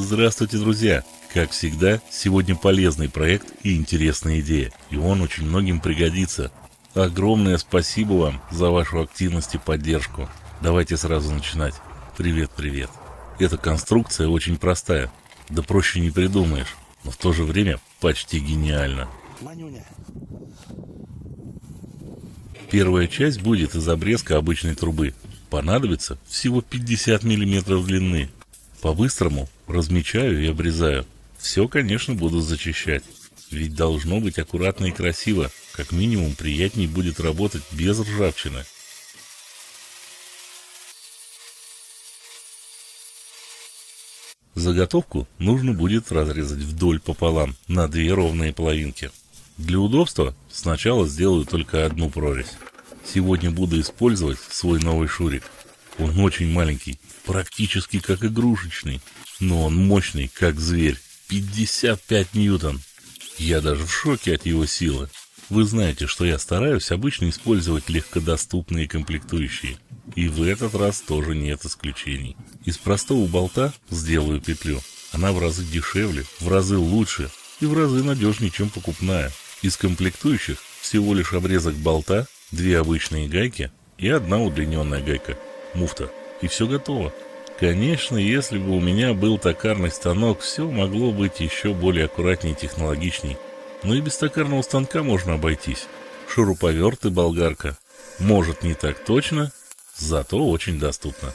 Здравствуйте, друзья! Как всегда, сегодня полезный проект и интересная идея, и он очень многим пригодится. Огромное спасибо вам за вашу активность и поддержку. Давайте сразу начинать. Привет. Эта конструкция очень простая, да проще не придумаешь, но в то же время почти гениальна. Первая часть будет из обрезка обычной трубы. Понадобится всего 50 мм длины. По-быстрому размечаю и обрезаю. Все, конечно, буду зачищать. Ведь должно быть аккуратно и красиво. Как минимум, приятней будет работать без ржавчины. Заготовку нужно будет разрезать вдоль пополам на 2 ровные половинки. Для удобства сначала сделаю только одну прорезь. Сегодня буду использовать свой новый шурик. Он очень маленький, практически как игрушечный, но он мощный, как зверь. 55 ньютон. Я даже в шоке от его силы. Вы знаете, что я стараюсь обычно использовать легкодоступные комплектующие. И в этот раз тоже нет исключений. Из простого болта сделаю петлю. Она в разы дешевле, в разы лучше и в разы надежнее, чем покупная. Из комплектующих всего лишь обрезок болта, 2 обычные гайки и 1 удлиненная гайка. Муфта. И все готово. Конечно, если бы у меня был токарный станок, все могло быть еще более аккуратнее и технологичней. Но и без токарного станка можно обойтись. Шуруповерт и болгарка. Может, не так точно, зато очень доступно.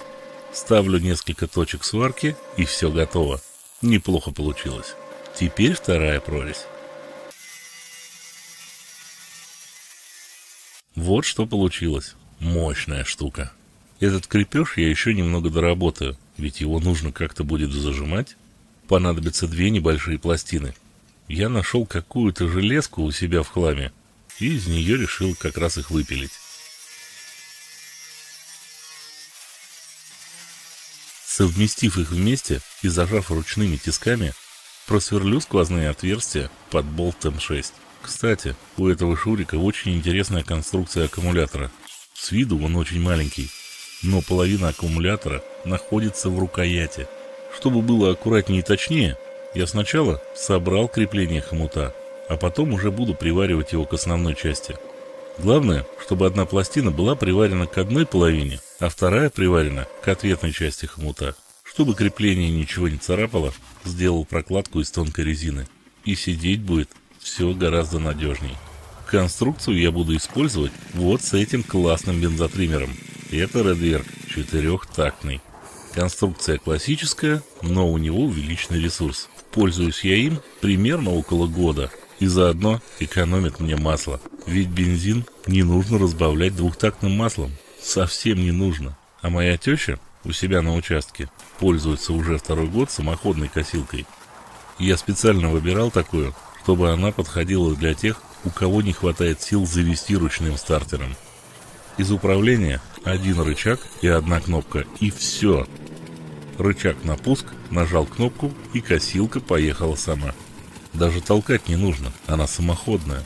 Ставлю несколько точек сварки, и все готово. Неплохо получилось. Теперь вторая прорезь. Вот что получилось. Мощная штука. Этот крепеж я еще немного доработаю, ведь его нужно как-то будет зажимать. Понадобятся 2 небольшие пластины. Я нашел какую-то железку у себя в хламе, и из нее решил как раз их выпилить. Совместив их вместе и зажав ручными тисками, просверлю сквозные отверстия под болт М6. Кстати, у этого шурика очень интересная конструкция аккумулятора. С виду он очень маленький, но половина аккумулятора находится в рукояти. Чтобы было аккуратнее и точнее, я сначала собрал крепление хомута, а потом уже буду приваривать его к основной части. Главное, чтобы одна пластина была приварена к одной половине, а вторая приварена к ответной части хомута. Чтобы крепление ничего не царапало, сделал прокладку из тонкой резины. И сидеть будет все гораздо надежней. Конструкцию я буду использовать вот с этим классным бензотриммером. Это Redwerk 4-тактный. Конструкция классическая, но у него увеличенный ресурс. Пользуюсь я им примерно около года. И заодно экономит мне масло. Ведь бензин не нужно разбавлять двухтактным маслом. Совсем не нужно. А моя теща у себя на участке пользуется уже 2-й год самоходной косилкой. Я специально выбирал такую, чтобы она подходила для тех, у кого не хватает сил завести ручным стартером. Из управления 1 рычаг и 1 кнопка, и все. Рычаг на пуск, нажал кнопку, и косилка поехала сама. Даже толкать не нужно, она самоходная.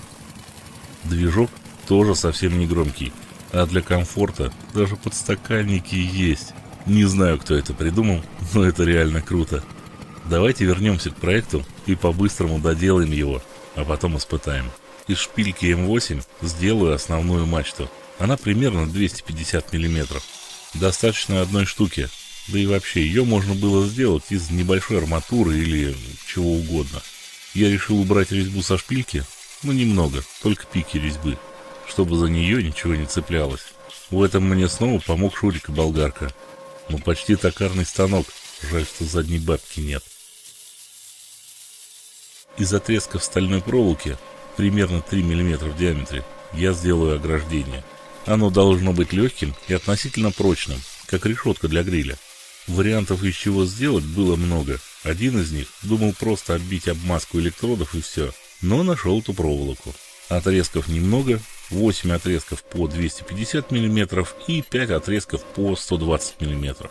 Движок тоже совсем не громкий, а для комфорта даже подстаканники есть. Не знаю, кто это придумал, но это реально круто. Давайте вернемся к проекту и по-быстрому доделаем его, а потом испытаем. Из шпильки М8 сделаю основную мачту. Она примерно 250 мм. Достаточно 1 штуки. Да и вообще, ее можно было сделать из небольшой арматуры или чего угодно. Я решил убрать резьбу со шпильки, но немного, только пики резьбы, чтобы за нее ничего не цеплялось. В этом мне снова помог шурик и болгарка. Ну, почти токарный станок, жаль, что задней бабки нет. Из отрезков стальной проволоки, примерно 3 мм в диаметре, я сделаю ограждение. Оно должно быть легким и относительно прочным, как решетка для гриля. Вариантов, из чего сделать, было много. Один из них думал просто оббить обмазку электродов и все, но нашел ту проволоку. Отрезков немного, 8 отрезков по 250 мм и 5 отрезков по 120 мм.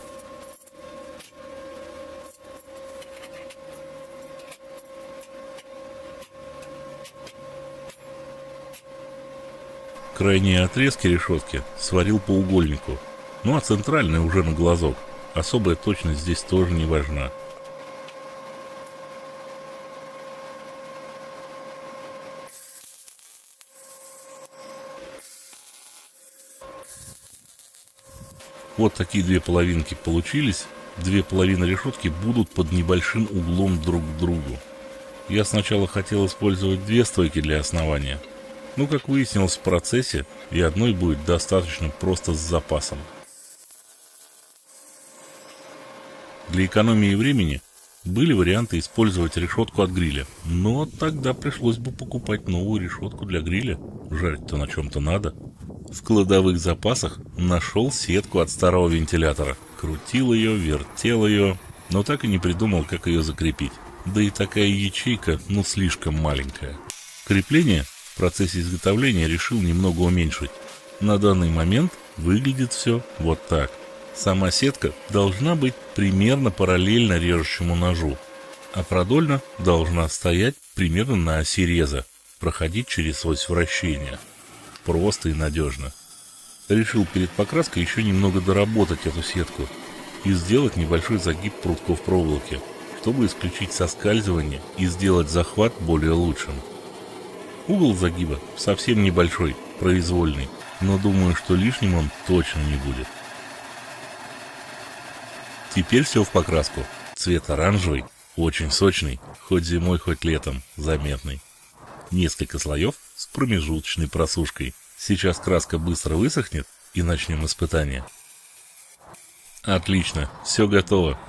Крайние отрезки решетки сварил по угольнику, ну а центральный уже на глазок. Особая точность здесь тоже не важна. Вот такие две половинки получились. Две половины решетки будут под небольшим углом друг к другу. Я сначала хотел использовать две стойки для основания, но, как выяснилось в процессе, и одной будет достаточно просто с запасом. Для экономии времени были варианты использовать решетку от гриля, но тогда пришлось бы покупать новую решетку для гриля. Жарить-то на чем-то надо. В кладовых запасах нашел сетку от старого вентилятора. Крутил ее, вертел ее, но так и не придумал, как ее закрепить. Да и такая ячейка, слишком маленькая. Крепление в процессе изготовления решил немного уменьшить. На данный момент выглядит все вот так. Сама сетка должна быть примерно параллельно режущему ножу, а продольно должна стоять примерно на оси реза, проходить через ось вращения. Просто и надежно. Решил перед покраской еще немного доработать эту сетку и сделать небольшой загиб прутков проволоки, чтобы исключить соскальзывание и сделать захват более лучшим. Угол загиба совсем небольшой, произвольный, но думаю, что лишним он точно не будет. Теперь все в покраску. Цвет оранжевый, очень сочный, хоть зимой, хоть летом, заметный. Несколько слоев с промежуточной просушкой. Сейчас краска быстро высохнет и начнем испытание. Отлично, все готово.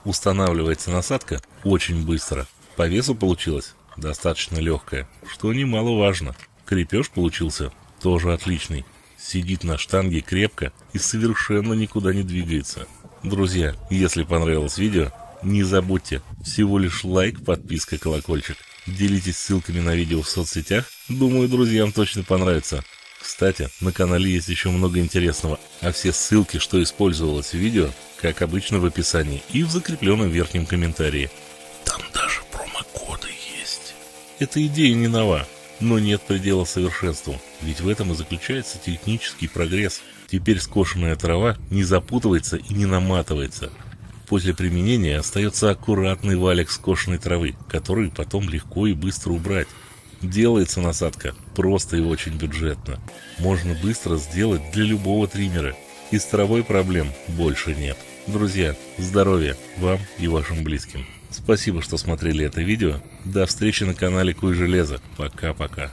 Устанавливается насадка очень быстро. По весу получилось достаточно легкая, что немаловажно. Крепеж получился тоже отличный. Сидит на штанге крепко и совершенно никуда не двигается. Друзья, если понравилось видео, не забудьте, всего лишь лайк, подписка, колокольчик. Делитесь ссылками на видео в соцсетях, думаю, друзьям точно понравится. Кстати, на канале есть еще много интересного, а все ссылки, что использовалось в видео, как обычно в описании и в закрепленном верхнем комментарии. Там даже промокоды есть. Эта идея не нова, но нет предела совершенству, ведь в этом и заключается технический прогресс. Теперь скошенная трава не запутывается и не наматывается. После применения остается аккуратный валик скошенной травы, который потом легко и быстро убрать. Делается насадка просто и очень бюджетно. Можно быстро сделать для любого триммера. И с травой проблем больше нет. Друзья, здоровья вам и вашим близким. Спасибо, что смотрели это видео. До встречи на канале Куй Железо. Пока-пока.